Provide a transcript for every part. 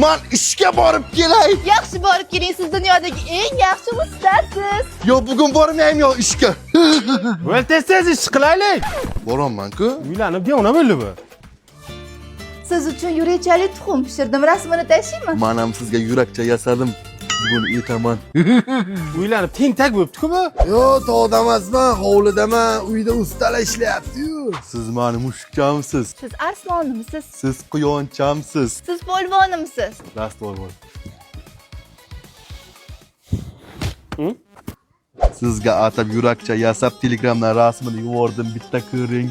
Men ishga borib kelay. Yaxshi borib keling, siz dunyodagi eng yaxshi ustasiz. Yo, bugun bormayman yo ishga. Tez ish qilaylik. Boraman-ku. Uylanib devona bo'ldi bu. Siz uchun yurakchali tuxum pishirdim. Rasmini tashlaymi? Men ham sizga yurakcha yasadim. Bugun aytaman. Uylanib teng-tag bo'libdi-ku bu. Yo, tog'da emasman, hovlidaman, uyda ustalar ishlayapti-yu. Siz meni mushukchamsiz. Siz arslonimisiz? Siz quyonchamsiz. Siz polvonimisiz? Rastvoy bo'l. Sizga atab yurakcha yasab Telegramdan rasmini yubordim, bitta ko'ring.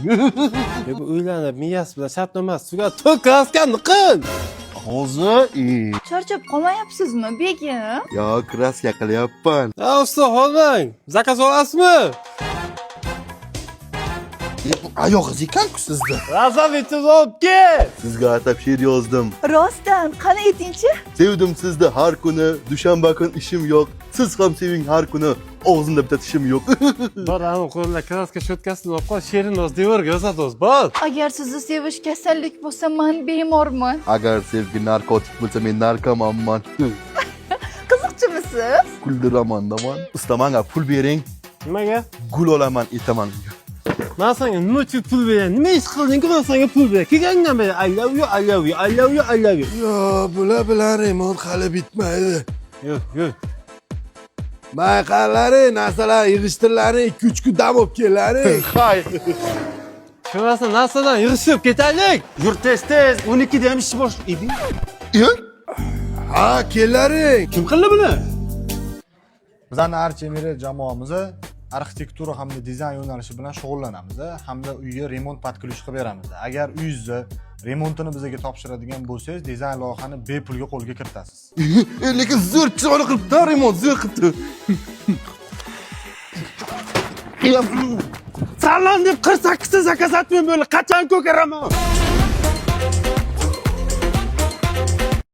Bu uylanib miyasi bilan shartnoma ustiga to'kasgan qil. Hozir Charchab qolmayapsizmi, begim? yo, kraska qilyapman. Usta, olmang. Zakaz olasizmi? Oyog'ingiz ekan-ku sizda. Razavitni olib kel. Sizga atab she'r yozdim. Rostdan, qani aytingchi? Sevdim sizni har kuni, dushanba kun ishim yo'q. Siz ham seving har kuni, og'zimda bitta tishim yo'q. Bor, ana qo'lida kraska shotkasini olib qol, she'rini o'z devorga yozadi, bor. Agar sizni sevish kasallik bo'lsa, men bemorman. Agar sevgi narkotik bo'lsa, men narkomanman. Qiziqchimisiz? Kuldiraman-da man. Usta, menga pul bering. Nimaga? Gul olaman, aytaman. Men senga nima uchun pul beraman? Nima ish qilding-ku men senga pul beraman? Kelgandan beri I love you, I love you, I love you, I love you. Yo, bular bilan remont hali bitmaydi. Yo'q. Mayqalari, narsalar yig'ishtirlaring, 2-3 kun dam olib kelaring. Hay. Shunasi narsadan yig'ishib ketaylik. Yur tez, 12da ham ish boshlaydi. Ha, kelaring. Kim qildi buni? Bizning Archimir jamoamiz arxitektura hamda dizayn yo'nalishi bilan shug'ullanamiz hamda uyga remont podkljush qilib beramiz. Agar uyingizni remontini bizga topshiradigan bo'lsangiz, dizayn loyihani bepulga qo'lga kiritasiz. Lekin zo'r chiroyli qilibdi, remont zo'r qilibdi. Salon deb 48 ta zakaz atmay bo'ldi. Qachon ko'karaman?